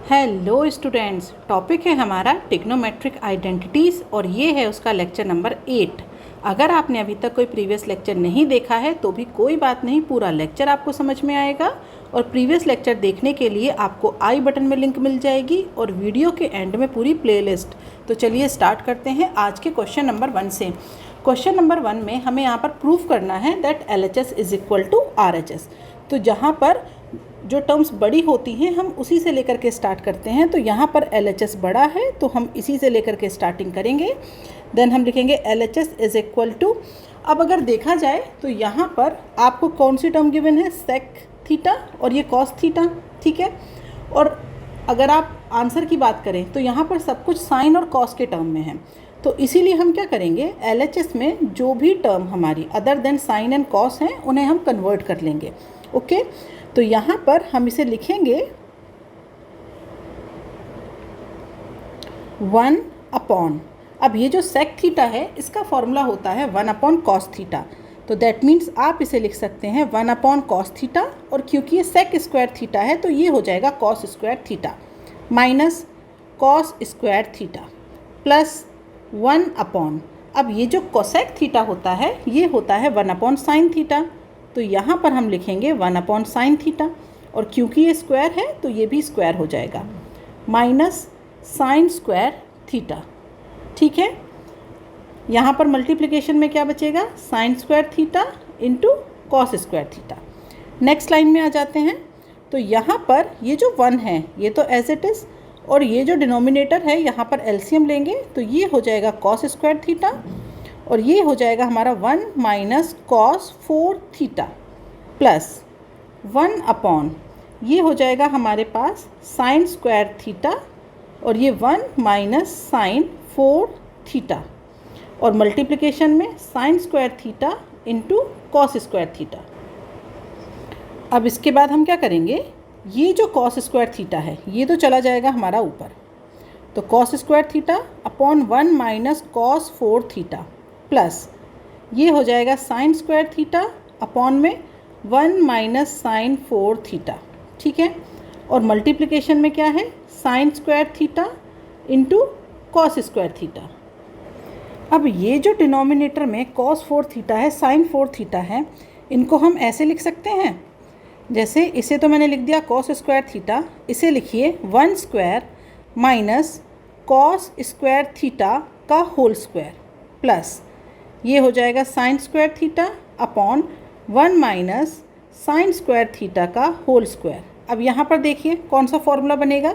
Hello students, topic है हमारा trigonometric identities और ये है उसका लेक्चर नंबर 8। अगर आपने अभी तक कोई प्रीवियस लेक्चर नहीं देखा है तो भी कोई बात नहीं, पूरा लेक्चर आपको समझ में आएगा। और प्रीवियस लेक्चर देखने के लिए आपको आई बटन में लिंक मिल जाएगी और वीडियो के एंड में पूरी प्लेलिस्ट। तो चलिए स्टार्ट करते हैं आज के क्वेश्चन नंबर 1 से। क्वेश्चन नंबर 1 में हमें यहाँ पर प्रूफ करना है that LHS is equal to RHS। तो जहाँ पर जो टर्म्स बड़ी होती हैं हम उसी से लेकर के स्टार्ट करते हैं। तो यहाँ पर LHS बड़ा है तो हम इसी से लेकर के स्टार्टिंग करेंगे। देन हम लिखेंगे LHS इज इक्वल टू, अब अगर देखा जाए तो यहाँ पर आपको कौन सी टर्म गिवन है, सेक थीटा और ये कॉस थीटा, ठीक है। और अगर आप आंसर की बात करें तो यहाँ पर सब कुछ साइन और कॉस के टर्म में है। तो इसीलिए हम क्या करेंगे, LHS में जो भी टर्म हमारी other than sine and cos हैं उन्हें हम कन्वर्ट कर लेंगे। ओके, तो यहाँ पर हम इसे लिखेंगे 1 अपॉन, अब ये जो सेक थीटा है इसका फॉर्मूला होता है 1 अपॉन कॉस थीटा। तो दैट मीन्स आप इसे लिख सकते हैं 1 अपॉन कॉस थीटा, और क्योंकि ये सेक स्क्वायर थीटा है तो ये हो जाएगा cos square theta minus cos square theta plus 1 upon, अब ये जो कोसेक थीटा होता है ये होता है 1 अपॉन साइन थीटा। तो यहाँ पर हम लिखेंगे 1 अपॉन साइन थीटा, और क्योंकि ये स्क्वायर है तो ये भी स्क्वायर हो जाएगा, माइनस साइन स्क्वायर थीटा, ठीक है। यहाँ पर मल्टीप्लिकेशन में क्या बचेगा, sine square theta into cos square theta. Next line में आ जाते हैं। तो यहाँ पर ये जो 1 है ये तो एज इट इज़, और ये जो डिनोमिनेटर है यहाँ पर एलसीएम लेंगे तो ये हो जाएगा कॉस स्क्वायर थीटा, और ये हो जाएगा हमारा 1 minus cos 4 theta plus 1 upon, ये हो जाएगा हमारे पास साइन स्क्वायर थीटा, और ये 1 माइनस साइन 4 थीटा, और मल्टीप्लिकेशन में sine square theta into cos square theta. अब इसके बाद हम क्या करेंगे, ये जो कॉस स्क्वायर थीटा है ये तो चला जाएगा हमारा ऊपर, तो cos square theta upon 1 minus cos 4 theta plus ये हो जाएगा साइन स्क्वायर थीटा अपॉन में 1 माइनस साइन 4 थीटा, ठीक है। और मल्टीप्लिकेशन में क्या है, sign square theta into cos square theta. अब ये जो डिनोमिनेटर में कॉस 4 थीटा है, साइन 4 थीटा है, इनको हम ऐसे लिख सकते हैं, जैसे इसे तो मैंने लिख दिया कॉस स्क्वायर थीटा, इसे लिखिए 1 square minus cos square theta का होल स्क्वायर प्लस ये हो जाएगा sine square theta upon 1 minus sine square theta का होल स्क्वायर। अब यहाँ पर देखिए कौन सा फॉर्मूला बनेगा,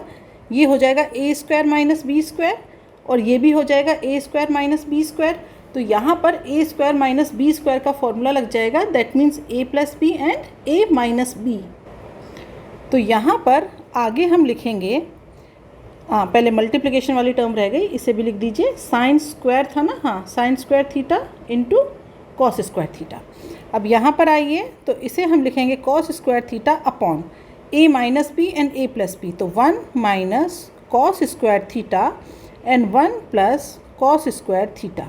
ये हो जाएगा a square minus b square, और ये भी हो जाएगा a square minus b square. तो यहाँ पर a square minus b square का फॉर्मूला लग जाएगा, that means a plus b and a minus b. तो यहाँ पर आगे हम लिखेंगे, पहले मल्टीप्लिकेशन वाली टर्म रह गई, इसे भी लिख दीजिए, साइन स्क्वायर था ना, हाँ, sine square theta into cos square theta. अब यहाँ पर आइए तो इसे हम लिखेंगे cos square theta upon a minus b and a plus b, तो 1 minus cos square theta and 1 plus cos square theta.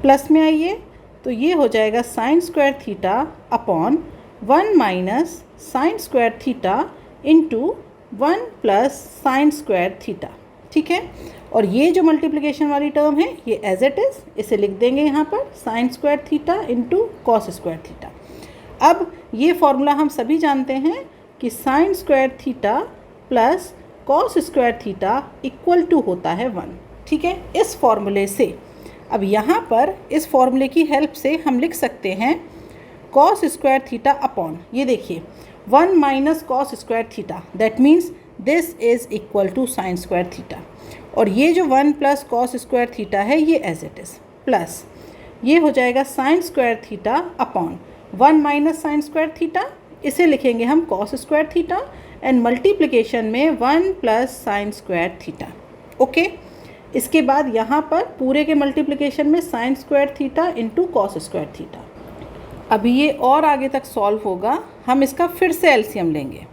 Plus में आइए तो ये हो जाएगा sine square theta upon 1 minus sine square theta into 1 plus sine square theta, ठीक है। और ये जो मल्टीप्लिकेशन वाली टर्म है ये एज इट इज़, इसे लिख देंगे यहाँ पर sine square theta into cos square theta. अब ये फॉर्मूला हम सभी जानते हैं कि sine square theta plus cos square theta equal to होता है 1, ठीक है, इस फॉर्मूले से। अब यहाँ पर इस फॉर्मूले की हेल्प से हम लिख सकते हैं कॉस स्क्वायर थीटा अपॉन, ये देखिए 1 minus cos square theta, that means this is equal to sine square theta, और ये जो 1 प्लस कॉस स्क्वायर थीटा है ये एज इट इज़, प्लस ये हो जाएगा sine square theta upon 1 minus sine square theta, इसे लिखेंगे हम cos square theta, and multiplication में 1 plus sine square theta. Okay, इसके बाद यहाँ पर पूरे के मल्टीप्लिकेशन में sine square theta into cos square theta. अभी ये और आगे तक सॉल्व होगा, हम इसका फिर से एलसीएम लेंगे,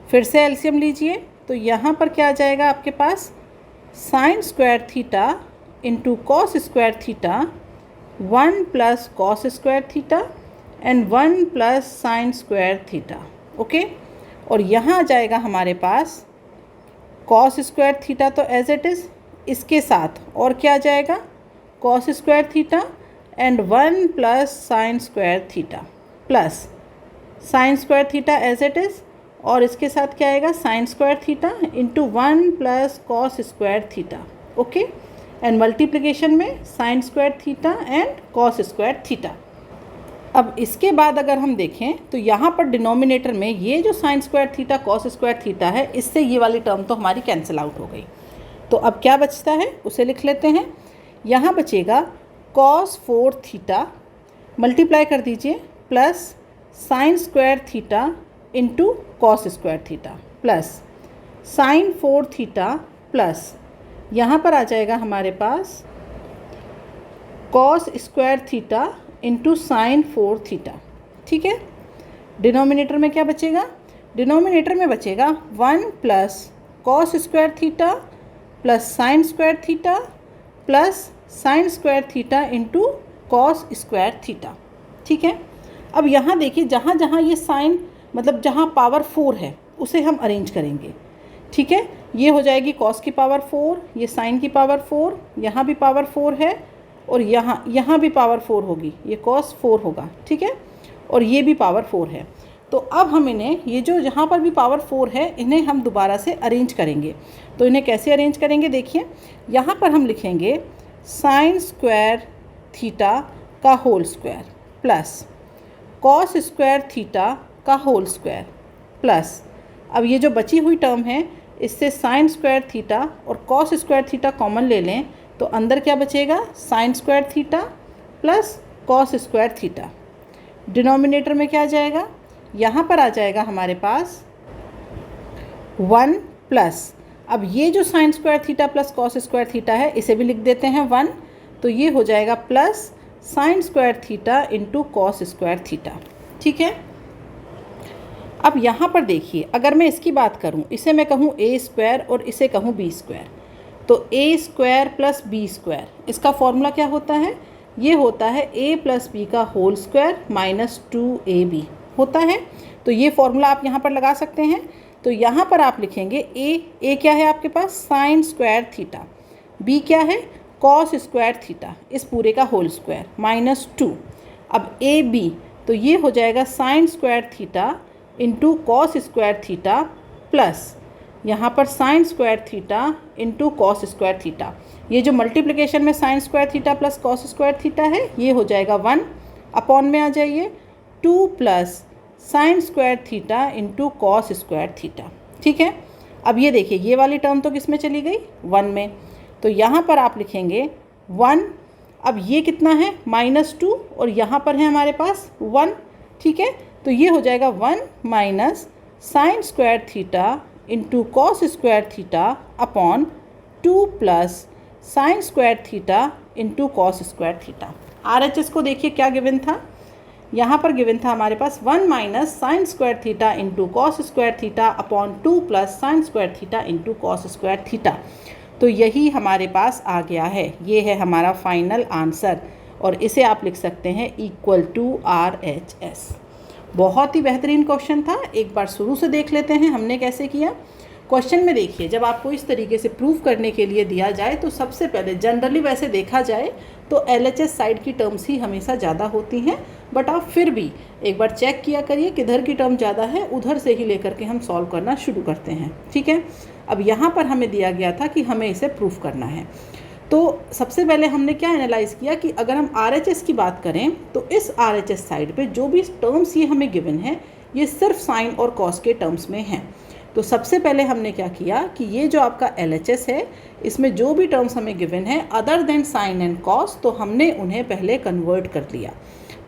फिर से एलसीएम लीजिए। तो यहाँ पर क्या आ जाएगा आपके पास, sine square theta into cos square theta 1 plus cos square theta and 1 plus sine square theta. Okay, और यहाँ आ जाएगा हमारे पास कॉस स्क्वायर थीटा तो एज इट इज़, इसके साथ और क्या आ जाएगा, cos square theta and 1 plus sine square theta plus sine square theta as it is, और इसके साथ क्या आएगा, sine square theta into 1 plus cos square theta, okay, and multiplication में sine square theta and cos square theta. अब इसके बाद अगर हम देखें तो यहाँ पर डिनोमिनेटर में ये जो sign square theta cos square theta है, इससे ये वाली टर्म तो हमारी कैंसिल आउट हो गई। तो अब क्या बचता है उसे लिख लेते हैं। यहाँ बचेगा कॉस 4 थीटा मल्टीप्लाई कर दीजिए plus sine square theta into cos square theta plus sine 4 theta plus यहाँ पर आ जाएगा हमारे पास cos square theta into sine 4 theta. ठीक है, डिनोमिनेटर में क्या बचेगा, डिनोमिनेटर में बचेगा 1 plus cos square theta plus sine square theta plus sine square theta into cos square theta. ठीक है, अब यहाँ देखिए जहाँ जहाँ ये साइन मतलब जहाँ पावर 4 है उसे हम अरेंज करेंगे। ठीक है, ये हो जाएगी कॉस की पावर 4, ये साइन की पावर 4, यहाँ भी पावर 4 है और यहाँ भी पावर 4 होगी, ये कॉस 4 होगा। ठीक है, और ये भी पावर 4 है। तो अब हम इन्हें ये जो जहाँ पर भी पावर 4 है इन्हें हम दोबारा से अरेंज करेंगे। तो इन्हें कैसे अरेंज करेंगे, देखिए यहाँ पर हम लिखेंगे साइन स्क्वायर थीटा का whole square plus cos square theta का होल स्क्वायर प्लस, अब ये जो बची हुई टर्म है इससे साइन स्क्वायर थीटा और कॉस स्क्वायर थीटा कॉमन ले लें तो अंदर क्या बचेगा, sine square theta plus cos square theta. Denominator में क्या आ जाएगा, यहाँ पर आ जाएगा हमारे पास 1 प्लस, अब ये जो sign square theta plus cos square theta है इसे भी लिख देते हैं 1, तो ये हो जाएगा plus sine square theta into cos square theta. ठीक है, अब यहाँ पर देखिए अगर मैं इसकी बात करूँ, इसे मैं कहूँ ए स्क्वायर और इसे कहूँ बी स्क्वायर, तो ए स्क्वायर प्लस बी स्क्वायर इसका फॉर्मूला क्या होता है, ये होता है ए प्लस बी का होल स्क्वायर माइनस 2ab होता है। तो ये फॉर्मूला आप यहाँ पर लगा सकते हैं। तो यहाँ पर आप लिखेंगे ए क्या है आपके पास, साइन स्क्वायर थीटा, बी क्या है, कॉस स्क्वायर थीटा, इस पूरे का होल स्क्वायर माइनस 2, अब ए बी तो ये हो जाएगा sine square theta into cos square theta plus यहाँ पर sine square theta into cos square theta. ये जो मल्टीप्लिकेशन में sine square theta plus cos square theta है ये हो जाएगा 1 अपॉन में आ जाइए 2 plus sine square theta into cos square theta. ठीक है, अब ये देखिए ये वाली टर्म तो किस में चली गई, 1 में, तो यहाँ पर आप लिखेंगे 1, अब ये कितना है -2 और यहाँ पर है हमारे पास 1। ठीक है, तो ये हो जाएगा 1 minus sine square theta into cos square theta upon 2 plus sine square theta into cos square theta. RHS को देखिए क्या गिवन था, यहाँ पर गिवन था हमारे पास 1 minus sine square theta into cos square theta upon 2 plus sine square theta into cos square theta. तो यही हमारे पास आ गया है, ये है हमारा फाइनल आंसर और इसे आप लिख सकते हैं इक्वल टू RHS। बहुत ही बेहतरीन क्वेश्चन था, एक बार शुरू से देख लेते हैं हमने कैसे किया। क्वेश्चन में देखिए जब आपको इस तरीके से प्रूफ करने के लिए दिया जाए तो सबसे पहले जनरली वैसे देखा जाए तो LHS साइड की टर्म्स ही हमेशा ज़्यादा होती हैं, बट आप फिर भी एक बार चेक किया करिए किधर की टर्म ज़्यादा है, उधर से ही लेकर के हम सॉल्व करना शुरू करते हैं। ठीक है, अब यहाँ पर हमें दिया गया था कि हमें इसे प्रूफ करना है। तो सबसे पहले हमने क्या एनालाइज़ किया कि अगर हम RHS की बात करें तो इस RHS साइड पे जो भी टर्म्स ये हमें गिवन है ये सिर्फ साइन और कॉस के टर्म्स में हैं। तो सबसे पहले हमने क्या किया कि ये जो आपका LHS है इसमें जो भी टर्म्स हमें गिवन है other than sine and cos, तो हमने उन्हें पहले कन्वर्ट कर लिया।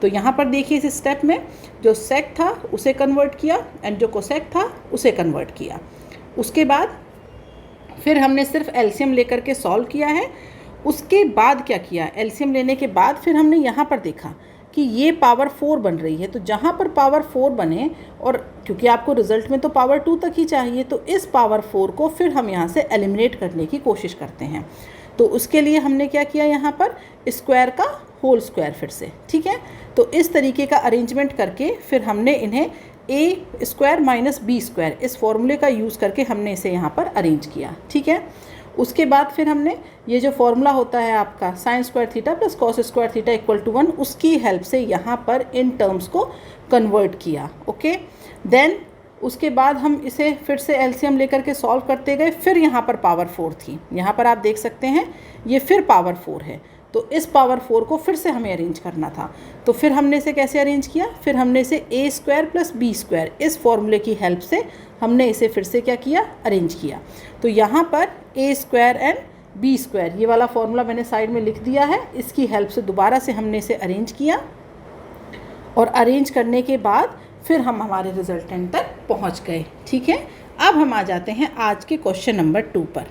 तो यहाँ पर देखिए इस स्टेप में जो सेक था उसे कन्वर्ट किया एंड जो कोसेक था उसे कन्वर्ट किया। उसके बाद फिर हमने सिर्फ एलसीएम लेकर के सॉल्व किया है। उसके बाद क्या किया, एलसीएम लेने के बाद फिर हमने यहाँ पर देखा कि ये पावर 4 बन रही है, तो जहाँ पर पावर 4 बने और क्योंकि आपको रिजल्ट में तो पावर 2 तक ही चाहिए, तो इस पावर 4 को फिर हम यहाँ से एलिमिनेट करने की कोशिश करते हैं। तो उसके लिए हमने क्या किया, यहाँ पर स्क्वायर का होल स्क्वायर फिर से। ठीक है, तो इस तरीके का अरेंजमेंट करके फिर हमने इन्हें ए स्क्वायर माइनस बी स्क्वायर, इस फॉर्मूले का यूज़ करके हमने इसे यहाँ पर अरेंज किया, ठीक है। उसके बाद फिर हमने ये जो फॉर्मूला होता है आपका sine square theta plus cos square theta equal to 1, उसकी हेल्प से यहाँ पर इन टर्म्स को कन्वर्ट किया, ओके। देन उसके बाद हम इसे फिर से एलसीएम लेकर के सॉल्व करते गए। फिर यहाँ पर पावर 4 थी, यहाँ पर आप देख सकते हैं ये फिर पावर 4 है, तो इस पावर 4 को फिर से हमें अरेंज करना था। तो फिर हमने इसे कैसे अरेंज किया, फिर हमने इसे ए स्क्वायर प्लस बी स्क्वायर, इस फॉर्मूले की हेल्प से हमने इसे फिर से क्या किया, अरेंज किया। तो यहाँ पर a square and B square, ये वाला फॉर्मूला मैंने साइड में लिख दिया है, इसकी हेल्प से दोबारा से हमने इसे अरेंज किया। और अरेंज करने के बाद फिर हम हमारे रिजल्टेंट तक पहुँच गए, ठीक है। अब हम आ जाते हैं आज के क्वेश्चन नंबर 2 पर।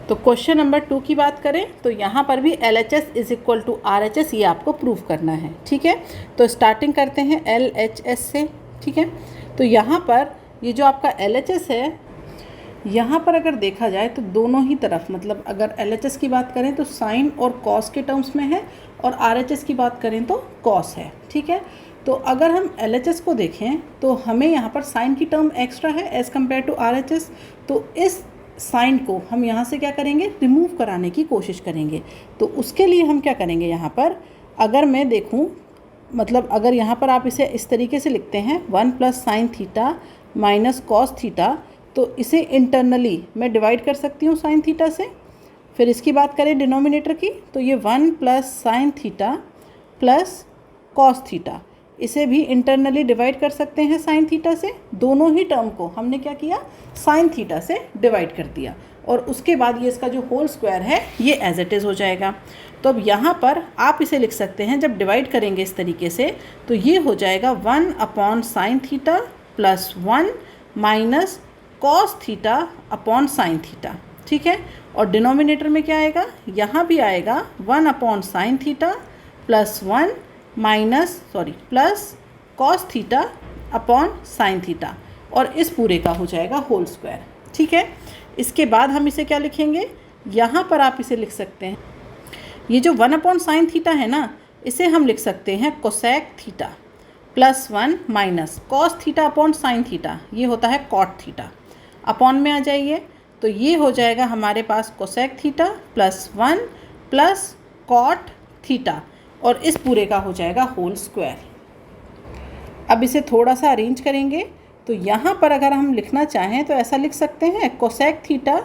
तो क्वेश्चन नंबर 2 की बात करें तो यहाँ पर भी LHS is equal to RHS, ये आपको प्रूव करना है, ठीक है। तो स्टार्टिंग करते हैं LHS से, ठीक है। तो यहाँ पर ये जो आपका LHS है, यहाँ पर अगर देखा जाए तो दोनों ही तरफ, मतलब अगर LHS की बात करें तो साइन और कॉस के टर्म्स में है, और RHS की बात करें तो कॉस है, ठीक है। तो अगर हम LHS को देखें तो हमें यहाँ पर साइन की टर्म एक्स्ट्रा है एज़ कम्पेयर टू RHS, तो इस साइन को हम यहाँ से क्या करेंगे, रिमूव कराने की कोशिश करेंगे। तो उसके लिए हम क्या करेंगे, यहाँ पर अगर मैं देखूँ, मतलब अगर यहाँ पर आप इसे इस तरीके से लिखते हैं 1 plus sine theta minus cos theta, तो इसे इंटरनली मैं डिवाइड कर सकती हूँ साइन थीटा से। फिर इसकी बात करें डिनोमिनेटर की, तो ये 1 plus sine theta plus cos theta, इसे भी इंटरनली डिवाइड कर सकते हैं साइन थीटा से। दोनों ही टर्म को हमने क्या किया, साइन थीटा से डिवाइड कर दिया, और उसके बाद ये इसका जो होल स्क्वायर है ये एज इट इज़ हो जाएगा। तो अब यहाँ पर आप इसे लिख सकते हैं, जब डिवाइड करेंगे इस तरीके से तो ये हो जाएगा 1 upon sine theta plus 1 minus cos theta upon sine theta, ठीक है। और डिनोमिनेटर में क्या आएगा, यहाँ भी आएगा 1 upon sine theta plus 1 plus cos theta upon sine theta, और इस पूरे का हो जाएगा होल स्क्वायर, ठीक है। इसके बाद हम इसे क्या लिखेंगे, यहाँ पर आप इसे लिख सकते हैं, ये जो 1 अपॉन साइन थीटा है ना, इसे हम लिख सकते हैं cosec theta plus 1 minus cos theta upon sine theta, ये होता है कॉट थीटा। अपॉन में आ जाइए तो ये हो जाएगा हमारे पास cosec theta plus 1 plus cot theta, और इस पूरे का हो जाएगा होल स्क्वायर। अब इसे थोड़ा सा अरेंज करेंगे तो यहाँ पर अगर हम लिखना चाहें तो ऐसा लिख सकते हैं cosec theta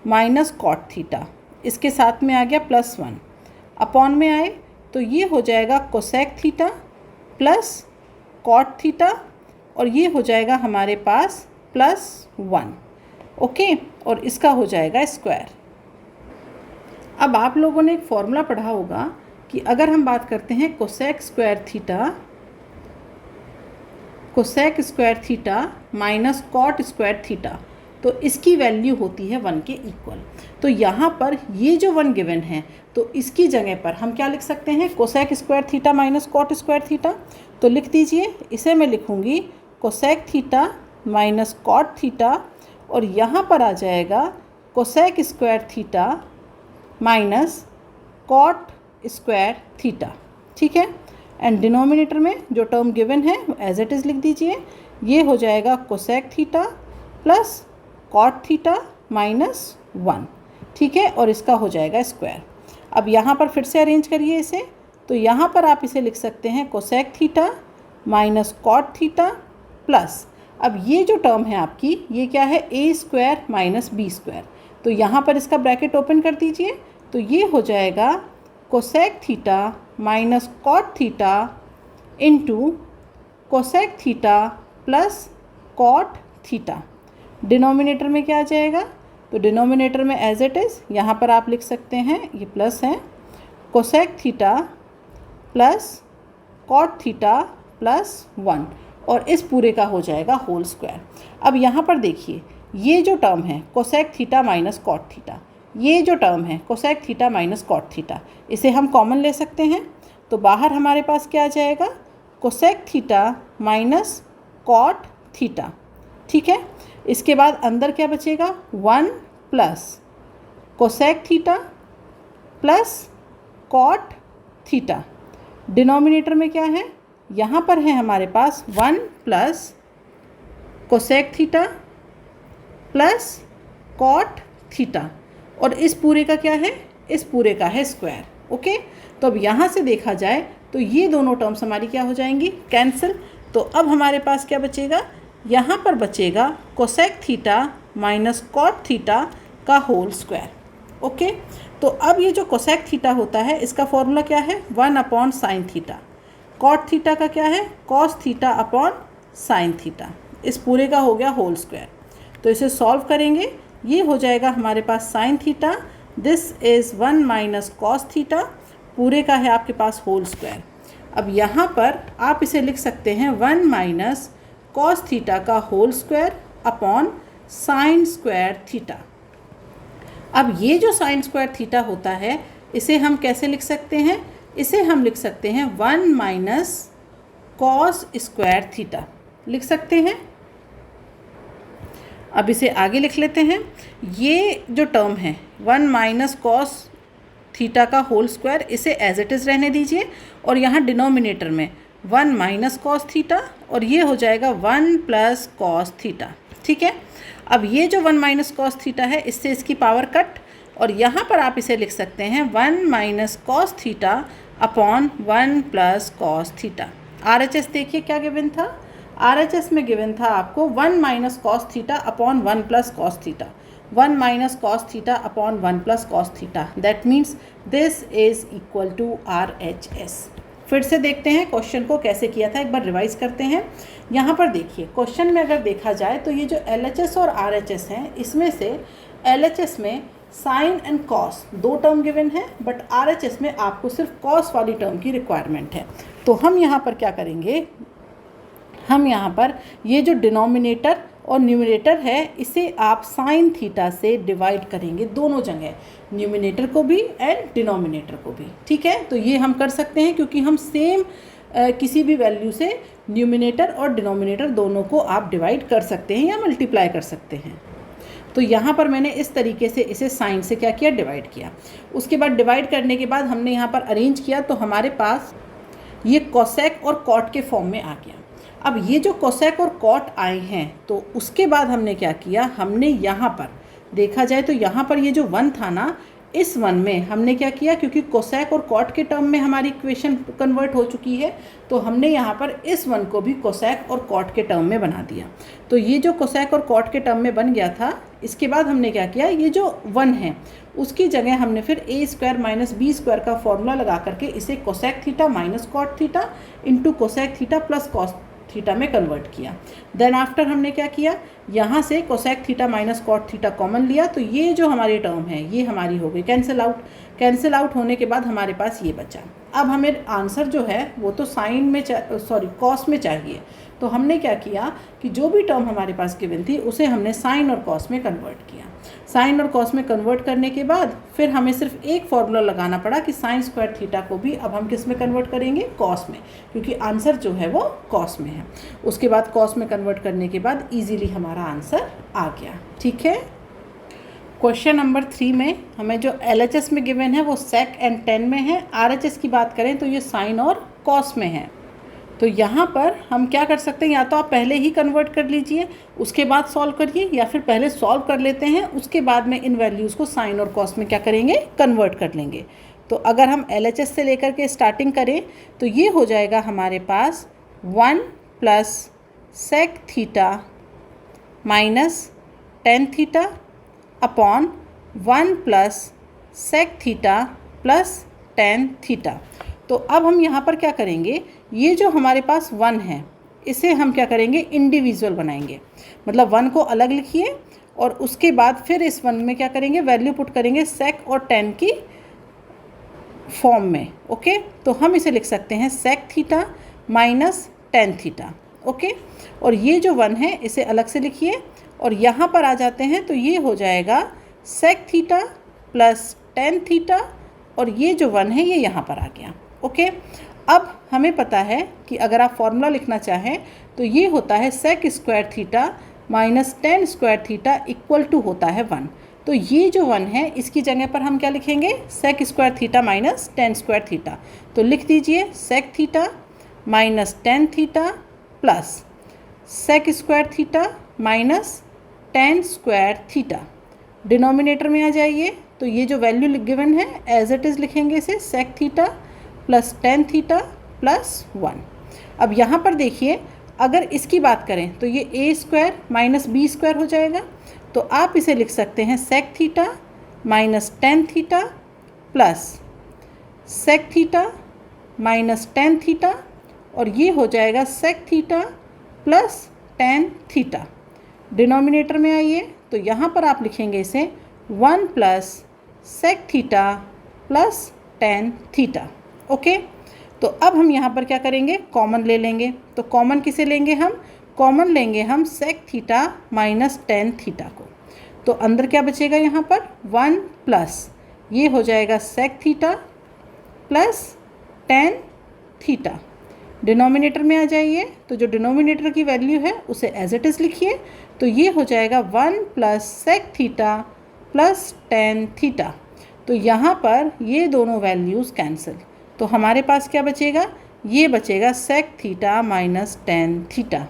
minus cot theta, इसके साथ में आ गया प्लस 1, अपॉन में आए तो ये हो जाएगा cosec theta plus cot theta, और ये हो जाएगा हमारे पास प्लस 1, ओके, और इसका हो जाएगा स्क्वायर। अब आप लोगों ने एक फॉर्मूला पढ़ा होगा कि अगर हम बात करते हैं cosec square theta minus cot square theta, तो इसकी वैल्यू होती है 1 के इक्वल। तो यहाँ पर ये जो 1 गिवन है, तो इसकी जगह पर हम क्या लिख सकते हैं, cosec square theta minus cot square theta. तो लिख दीजिए, इसे मैं लिखूँगी cosec theta minus cot theta, और यहाँ पर आ जाएगा cosec square theta minus cot square theta, ठीक है। एंड डिनोमिनेटर में जो टर्म गिवन है एज इट इज़ लिख दीजिए, ये हो जाएगा cosec theta plus cot theta minus 1, ठीक है, और इसका हो जाएगा स्क्वायर। अब यहाँ पर फिर से अरेंज करिए इसे, तो यहाँ पर आप इसे लिख सकते हैं cosec theta minus cot theta plus, अब ये जो टर्म है आपकी, ये क्या है, a square minus b square. तो यहाँ पर इसका ब्रैकेट ओपन कर दीजिए, तो ये हो जाएगा cosec theta minus cot theta into cosec theta plus cot theta. Denominator में क्या आ जाएगा, तो डिनोमिनेटर में एज इट इज़ यहाँ पर आप लिख सकते हैं, ये प्लस है, cosec theta plus cot theta plus 1, और इस पूरे का हो जाएगा होल स्क्वायर। अब यहाँ पर देखिए, ये जो टर्म है cosec theta minus cot theta, ये जो टर्म है cosec theta minus cot theta, इसे हम कॉमन ले सकते हैं। तो बाहर हमारे पास क्या आ जाएगा, cosec theta minus cot theta, ठीक है। इसके बाद अंदर क्या बचेगा, 1 plus cosec theta plus cot theta. Denominator में क्या है, यहाँ पर है हमारे पास 1 plus cosec theta plus cot theta, और इस पूरे का क्या है, इस पूरे का है स्क्वायर। ओके, तो अब यहाँ से देखा जाए तो ये दोनों टर्म्स हमारी क्या हो जाएंगी, कैंसिल। तो अब हमारे पास क्या बचेगा, यहाँ पर बचेगा cosec theta minus cot theta का होल स्क्वायर। ओके, तो अब ये जो कोसेक थीटा होता है इसका फॉर्मूला क्या है, 1 upon sine theta. Cot theta का क्या है, cos theta upon sine theta. इस पूरे का हो गया होल स्क्वायर। तो इसे सॉल्व करेंगे, ये हो जाएगा हमारे पास sine theta, this is 1 minus cos theta, पूरे का है आपके पास होल स्क्वायर। अब यहाँ पर आप इसे लिख सकते हैं 1 माइनस कॉस थीटा का whole square upon sine square theta. अब ये जो साइन स्क्वायर थीटा होता है इसे हम कैसे लिख सकते हैं, इसे हम लिख सकते हैं 1 माइनस कॉस स्क्वायर थीटा लिख सकते हैं। अब इसे आगे लिख लेते हैं, ये जो टर्म है 1 माइनस कॉस थीटा का होल स्क्वायर, इसे एज इट इज़ रहने दीजिए, और यहाँ डिनोमिनेटर में 1 माइनस कॉस थीटा, और ये हो जाएगा 1 प्लस कॉस थीटा। ठीक है, अब ये जो 1 माइनस कॉस थीटा है इससे इसकी पावर कट, और यहाँ पर आप इसे लिख सकते हैं 1 minus cos theta upon 1 plus cos theta. RHS देखिए क्या गिवन था, RHS में गिवन था आपको 1 minus cos theta upon 1 plus cos theta, 1 minus cos theta upon 1 plus cos theta, that means this is equal to RHS। फिर से देखते हैं क्वेश्चन को कैसे किया था, एक बार रिवाइज करते हैं। यहाँ पर देखिए क्वेश्चन में अगर देखा जाए तो ये जो LHS और RHS हैं, इसमें से LHS में sine and cos 2 term given है, बट RHS में आपको सिर्फ कॉस वाली टर्म की रिक्वायरमेंट है। तो हम यहाँ पर क्या करेंगे, हम यहाँ पर ये जो डिनोमिनेटर और न्यूमरेटर है इसे आप साइन थीटा से डिवाइड करेंगे, दोनों जगह, न्यूमरेटर को भी एंड डिनोमिनेटर को भी। ठीक है, तो ये हम कर सकते हैं क्योंकि हम सेम किसी भी वैल्यू से न्यूमरेटर और डिनोमिनेटर दोनों को आप डिवाइड कर सकते हैं या मल्टीप्लाई कर सकते हैं। तो यहाँ पर मैंने इस तरीके से इसे साइन से क्या किया, डिवाइड किया। उसके बाद डिवाइड करने के बाद हमने यहाँ पर अरेंज किया, तो हमारे पास ये कोसेक और कॉट के फॉर्म में आ गया। अब ये जो कोसेक और कॉट आए हैं तो उसके बाद हमने क्या किया, हमने यहाँ पर देखा जाए तो यहाँ पर ये जो 1 था ना, इस 1 में हमने क्या किया, क्योंकि कोसेक और कॉट के टर्म में हमारी इक्वेशन कन्वर्ट हो चुकी है, तो हमने यहाँ पर इस 1 को भी कोसेक और कॉट के टर्म में बना दिया। तो ये जो कोसेक और कॉट के टर्म में बन गया था, इसके बाद हमने क्या किया, ये जो 1 है उसकी जगह हमने फिर a square minus b square का फॉर्मूला लगा करके इसे cosec theta minus cot theta into cosec theta plus cos theta में कन्वर्ट किया। देन आफ्टर हमने क्या किया, यहाँ से cosec theta minus cot theta common लिया, तो ये जो हमारी टर्म है ये हमारी हो गई कैंसिल आउट। कैंसिल आउट होने के बाद हमारे पास ये बचा। अब हमें आंसर जो है वो तो साइन में कॉस में चाहिए, तो हमने क्या किया कि जो भी टर्म हमारे पास गिवन थी उसे हमने साइन और कॉस में कन्वर्ट किया। साइन और कॉस में कन्वर्ट करने के बाद फिर हमें सिर्फ एक फॉर्मूला लगाना पड़ा कि साइन स्क्वायर थीटा को भी अब हम किस में कन्वर्ट करेंगे, कॉस में, क्योंकि आंसर जो है वो कॉस में है। उसके बाद कॉस में कन्वर्ट करने के बाद इजीली हमारा आंसर आ गया। ठीक है, क्वेश्चन नंबर 3 में हमें जो LHS में गिवन है वो सेक एंड टेन में है। RHS की बात करें तो ये साइन और कॉस में है। तो यहाँ पर हम क्या कर सकते हैं, या तो आप पहले ही कन्वर्ट कर लीजिए उसके बाद सॉल्व करिए, या फिर पहले सॉल्व कर लेते हैं उसके बाद में इन वैल्यूज़ को साइन और कॉस में क्या करेंगे, कन्वर्ट कर लेंगे। तो अगर हम LHS से लेकर के स्टार्टिंग करें तो ये हो जाएगा हमारे पास 1 plus sec theta minus tan theta upon 1 plus sec theta plus tan theta. तो अब हम यहाँ पर क्या करेंगे, ये जो हमारे पास 1 है इसे हम क्या करेंगे, इंडिविजुअल बनाएंगे, मतलब 1 को अलग लिखिए और उसके बाद फिर इस 1 में क्या करेंगे, वैल्यू पुट करेंगे सेक और टेन की फॉर्म में। ओके, तो हम इसे लिख सकते हैं sec theta minus tan theta. Okay, और ये जो 1 है इसे अलग से लिखिए और यहाँ पर आ जाते हैं तो ये हो जाएगा sec theta plus tan theta, और ये जो 1 है ये यहाँ पर आ गया। ओके, अब हमें पता है कि अगर आप फॉर्मूला लिखना चाहें तो ये होता है sec square theta minus tan square theta equal to होता है 1। तो ये जो 1 है इसकी जगह पर हम क्या लिखेंगे, sec square theta minus tan square theta. तो लिख दीजिए sec theta minus tan theta plus sec square theta minus tan square theta. Denominator में आ जाइए, तो ये जो वैल्यू गिवन है एज इट इज़ लिखेंगे इसे, sec theta plus tan theta plus 1। अब यहाँ पर देखिए, अगर इसकी बात करें तो ये a square minus b square हो जाएगा, तो आप इसे लिख सकते हैं sec theta minus tan theta plus sec theta minus tan theta, और ये हो जाएगा sec theta plus tan theta. Denominator में आइए, तो यहाँ पर आप लिखेंगे इसे 1 plus sec theta plus tan theta. Okay, तो अब हम यहाँ पर क्या करेंगे, कॉमन ले लेंगे। तो कॉमन किसे लेंगे हम, कॉमन लेंगे हम sec theta minus tan theta को। तो अंदर क्या बचेगा यहाँ पर 1 प्लस ये हो जाएगा sec theta plus tan theta. Denominator में आ जाइए, तो जो डिनोमिनेटर की वैल्यू है उसे एज इट इज़ लिखिए। तो ये हो जाएगा 1 plus sec theta plus tan theta. तो यहाँ पर ये दोनों वैल्यूज़ कैंसिल, तो हमारे पास क्या बचेगा, ये बचेगा sec theta minus tan theta.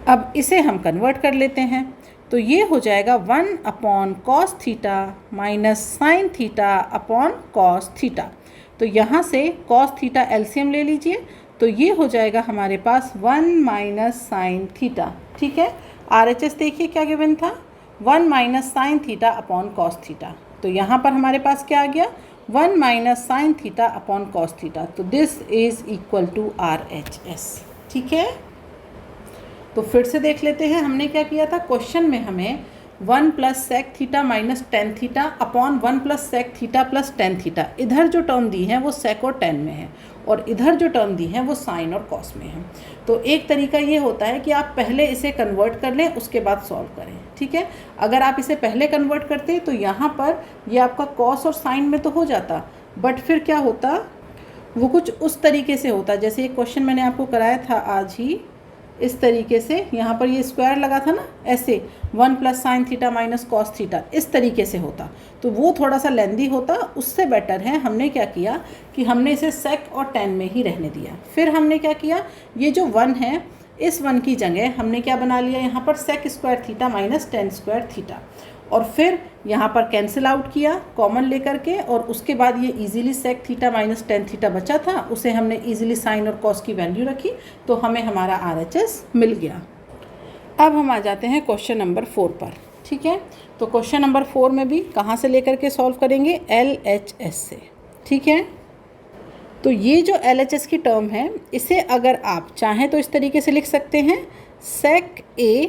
अब इसे हम कन्वर्ट कर लेते हैं, तो ये हो जाएगा 1 upon cos theta minus sine theta upon cos theta. तो यहाँ से कॉस थीटा एलसीएम ले लीजिए, तो ये हो जाएगा हमारे पास 1 माइनस साइन थीटा। ठीक है, RHS देखिए क्या गिवन था, 1 minus sine theta upon cos theta. तो यहाँ पर हमारे पास क्या आ गया, 1 minus sine theta upon cos theta. तो this is equal to RHS। ठीक है, तो फिर से देख लेते हैं हमने क्या किया था। क्वेश्चन में हमें 1 plus sec theta minus tan theta upon 1 plus sec theta plus tan theta, इधर जो टर्म दी है वो सेक और टेन में है, और इधर जो टर्म दी है वो साइन और कॉस में है। तो एक तरीका ये होता है कि आप पहले इसे कन्वर्ट कर लें, उसके बाद सॉल्व करें। ठीक है, अगर आप इसे पहले कन्वर्ट करते तो यहाँ पर ये आपका कॉस और साइन में तो हो जाता, बट फिर क्या होता, वो कुछ उस तरीके से होता, जैसे एक क्वेश्चन मैंने आपको कराया था आज ही, इस तरीके से यहाँ पर ये स्क्वायर लगा था ना, ऐसे 1 plus sine theta minus cos theta, इस तरीके से होता, तो वो थोड़ा सा लेंदी होता। उससे बेटर है हमने क्या किया कि हमने इसे सेक और टेन में ही रहने दिया। फिर हमने क्या किया, ये जो 1 है, इस 1 की जगह हमने क्या बना लिया, यहाँ पर sec square theta minus tan square theta, और फिर यहाँ पर कैंसिल आउट किया कॉमन लेकर के, और उसके बाद ये easily sec theta minus tan theta बचा था, उसे हमने इजीली साइन और कॉस की वैल्यू रखी, तो हमें हमारा RHS मिल गया। अब हम आ जाते हैं क्वेश्चन नंबर 4 पर। ठीक है, तो क्वेश्चन नंबर 4 में भी कहाँ से लेकर के सॉल्व करेंगे, LHS से। ठीक है, तो ये जो LHS की टर्म है, इसे अगर आप चाहें तो इस तरीके से लिख सकते हैं, सेक A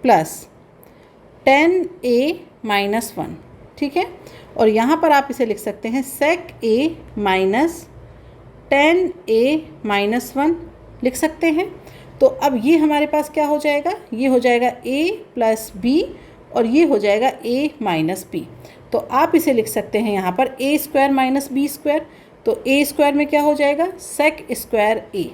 प्लस 10A माइनस 1। ठीक है, और यहाँ पर आप इसे लिख सकते हैं सेक A माइनस 10A माइनस 1 लिख सकते हैं। तो अब ये हमारे पास क्या हो जाएगा, ये हो जाएगा A प्लस B, और ये हो जाएगा A माइनस B। तो आप इसे लिख सकते हैं यहाँ पर A square minus B square. तो A स्क्वायर में क्या हो जाएगा, sec square A,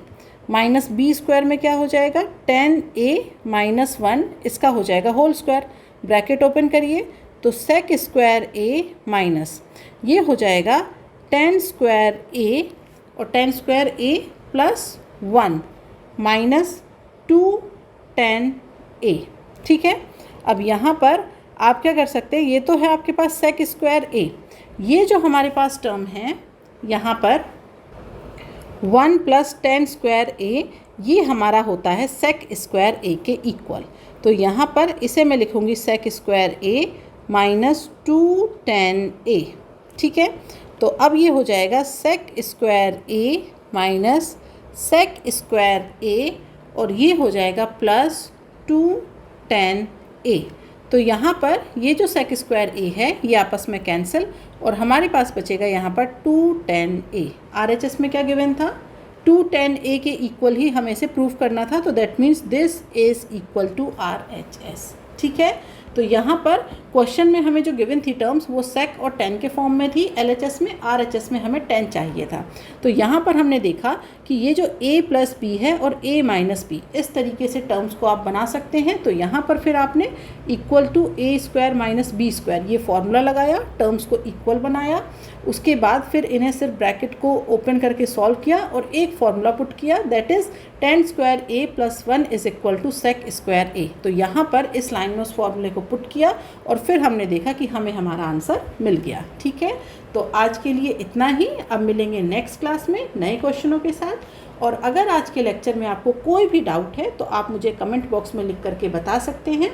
minus B square में क्या हो जाएगा, 10A माइनस 1, इसका हो जाएगा होल स्क्वायर। ब्रैकेट ओपन करिए, तो सेक स्क्वायर A माइनस ये हो जाएगा 10 स्क्वायर A, और 10 square A plus 1 minus 2 10A। ठीक है, अब यहाँ पर आप क्या कर सकते हैं, ये तो है आपके पास सेक स्क्वायर A, ये जो हमारे पास टर्म है यहाँ पर 1 प्लस 10 स्क्वायर A, ये हमारा होता है सेक स्क्वायर A के इक्वल। तो यहाँ पर इसे मैं लिखूँगी सेक स्क्वायर A माइनस 2 10A। ठीक है, तो अब ये हो जाएगा sec square A minus sec square A, और ये हो जाएगा प्लस 2 10A। तो यहाँ पर ये जो सेक स्क्वायर A है ये आपस में कैंसिल, और हमारे पास बचेगा यहाँ पर 2 10A। RHS में क्या गिवन था, 2 10A के इक्वल ही हमें इसे प्रूव करना था, तो that means this is equal to RHS। ठीक है, तो यहाँ पर क्वेश्चन में हमें जो गिवन थी टर्म्स वो सेक और टेन के फॉर्म में थी, LHS में, RHS में हमें 10 चाहिए था। तो यहाँ पर हमने देखा कि ये जो a प्लस बी है और a माइनस बी, इस तरीके से टर्म्स को आप बना सकते हैं। तो यहाँ पर फिर आपने equal to a square minus b square ये फॉर्मूला लगाया, टर्म्स को इक्वल बनाया, उसके बाद फिर इन्हें सिर्फ ब्रैकेट को ओपन करके सॉल्व किया और एक फॉर्मूला पुट किया, that is tan square a plus 1 is equal to sec square a। तो यहाँ पर इस लाइन में उस फॉर्मूले को पुट किया और फिर हमने देखा कि हमें हमारा आंसर मिल गया। ठीक है, तो आज के लिए इतना ही। अब मिलेंगे नेक्स्ट क्लास में नए क्वेश्चनों के साथ। और अगर आज के लेक्चर में आपको कोई भी डाउट है तो आप मुझे कमेंट बॉक्स में लिख करके बता सकते हैं।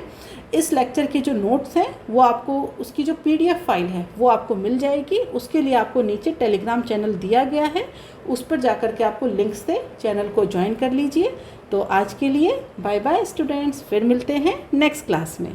इस लेक्चर के जो नोट्स हैं वो आपको, उसकी जो PDF फाइल है वो आपको मिल जाएगी। उसके लिए आपको नीचे टेलीग्राम चैनल दिया गया है, उस पर जाकर के आपको लिंक से चैनल को ज्वाइन कर लीजिए। तो आज के लिए बाय बाय स्टूडेंट्स, फिर मिलते हैं नेक्स्ट क्लास में।